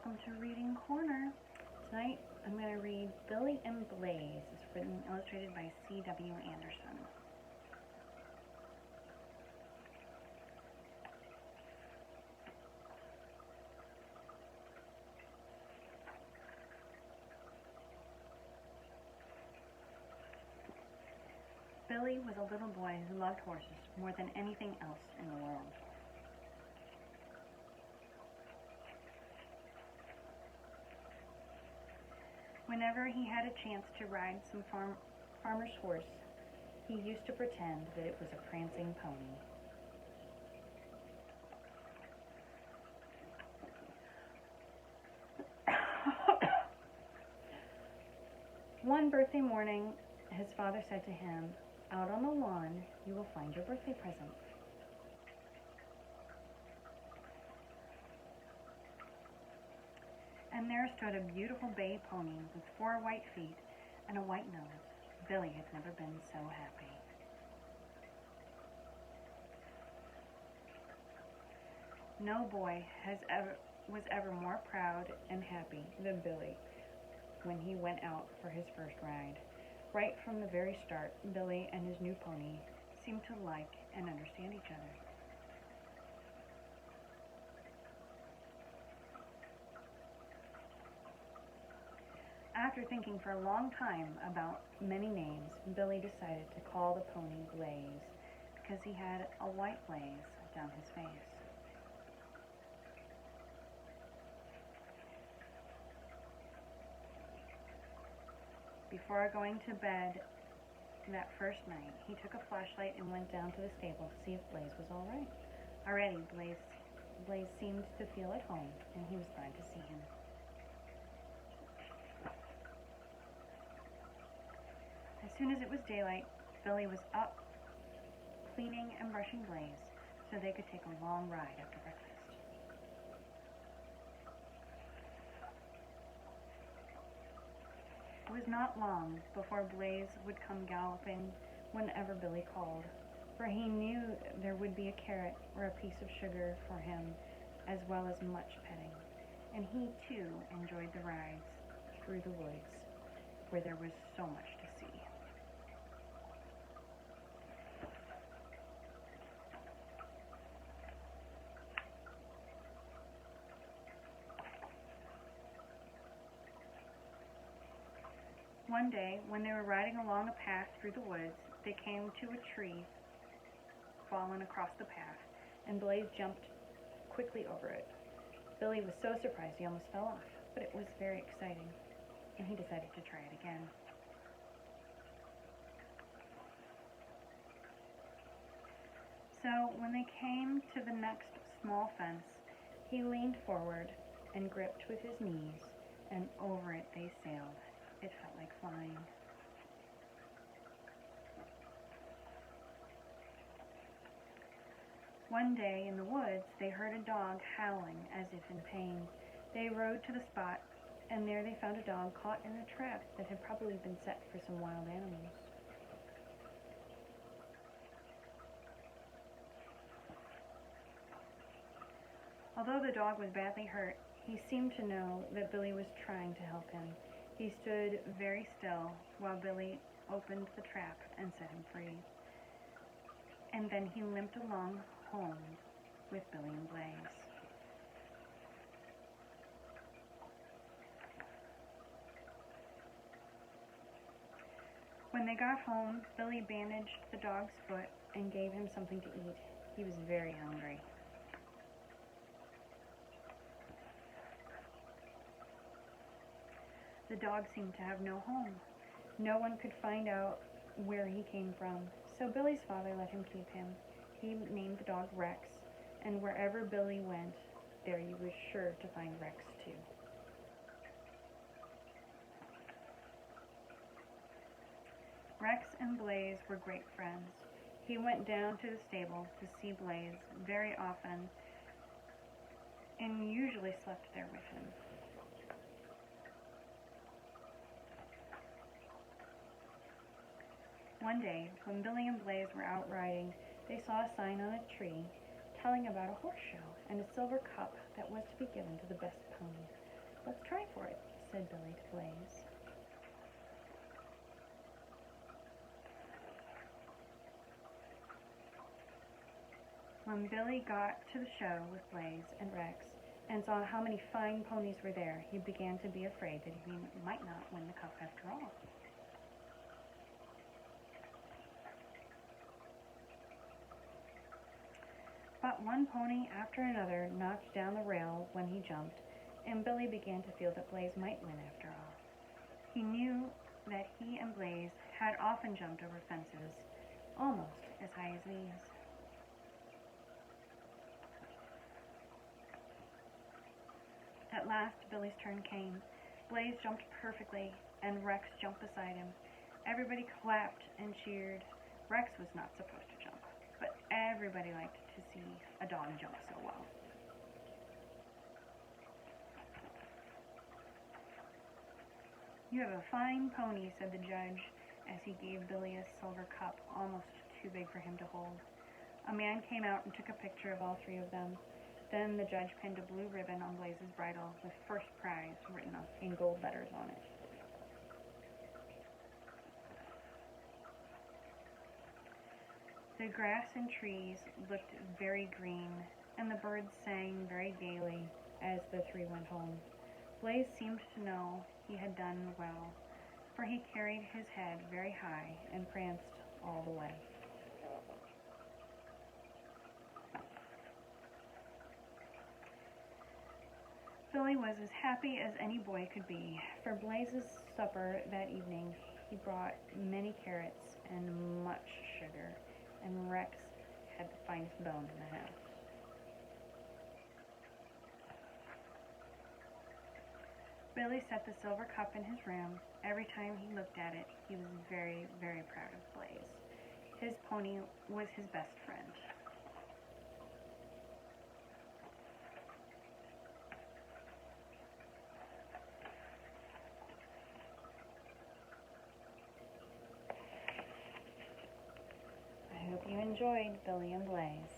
welcome to Reading Corner. Tonight I'm going to read Billy and Blaze. It's written and illustrated by C.W. Anderson. Billy was a little boy who loved horses more than anything else in the world. Whenever he had a chance to ride some farmer's horse, he used to pretend that it was a prancing pony. One birthday morning, his father said to him, "Out on the lawn, you will find your birthday present." And there stood a beautiful bay pony with 4 white feet and a white nose. Billy had never been so happy. No boy was ever more proud and happy than Billy when he went out for his first ride. Right from the very start, Billy and his new pony seemed to like and understand each other. After thinking for a long time about many names, Billy decided to call the pony Blaze because he had a white blaze down his face. Before going to bed that first night, he took a flashlight and went down to the stable to see if Blaze was all right. Already, Blaze seemed to feel at home, and he was glad to see him. As soon as it was daylight, Billy was up, cleaning and brushing Blaze so they could take a long ride after breakfast. It was not long before Blaze would come galloping whenever Billy called, for he knew there would be a carrot or a piece of sugar for him, as well as much petting. And he, too, enjoyed the rides through the woods, where there was so much to see. One day, when they were riding along a path through the woods, they came to a tree fallen across the path, and Blaze jumped quickly over it. Billy was so surprised he almost fell off, but it was very exciting, and he decided to try it again. So, when they came to the next small fence, he leaned forward and gripped with his knees, and over it they sailed. It felt like flying. One day in the woods, they heard a dog howling as if in pain. They rode to the spot, and there they found a dog caught in a trap that had probably been set for some wild animals. Although the dog was badly hurt, he seemed to know that Billy was trying to help him. He stood very still while Billy opened the trap and set him free. And then he limped along home with Billy and Blaze. When they got home, Billy bandaged the dog's foot and gave him something to eat. He was very hungry. The dog seemed to have no home. No one could find out where he came from, so Billy's father let him keep him. He named the dog Rex, and wherever Billy went, there he was sure to find Rex too. Rex and Blaze were great friends. He went down to the stable to see Blaze very often, and usually slept there with him. One day, when Billy and Blaze were out riding, they saw a sign on a tree telling about a horse show and a silver cup that was to be given to the best pony. Let's try for it, said Billy to Blaze. When Billy got to the show with Blaze and Rex and saw how many fine ponies were there, he began to be afraid that he might not win the cup after all. But one pony after another knocked down the rail when he jumped, and Billy began to feel that Blaze might win after all. He knew that he and Blaze had often jumped over fences, almost as high as these. At last, Billy's turn came. Blaze jumped perfectly, and Rex jumped beside him. Everybody clapped and cheered. Rex was not supposed to jump, but everybody liked to see a dog jump so well. You have a fine pony, said the judge, as he gave Billy a silver cup almost too big for him to hold. A man came out and took a picture of all three of them. Then the judge pinned a blue ribbon on Blaze's bridle with first prize written in gold letters on it. The grass and trees looked very green, and the birds sang very gaily as the three went home. Blaze seemed to know he had done well, for he carried his head very high and pranced all the way. Billy was as happy as any boy could be. For Blaze's supper that evening, he brought many carrots and much sugar, and Rex had the finest bone in the house. Billy set the silver cup in his room. Every time he looked at it, he was very, very proud of Blaze. His pony was his best friend. I hope you enjoyed Billy and Blaze.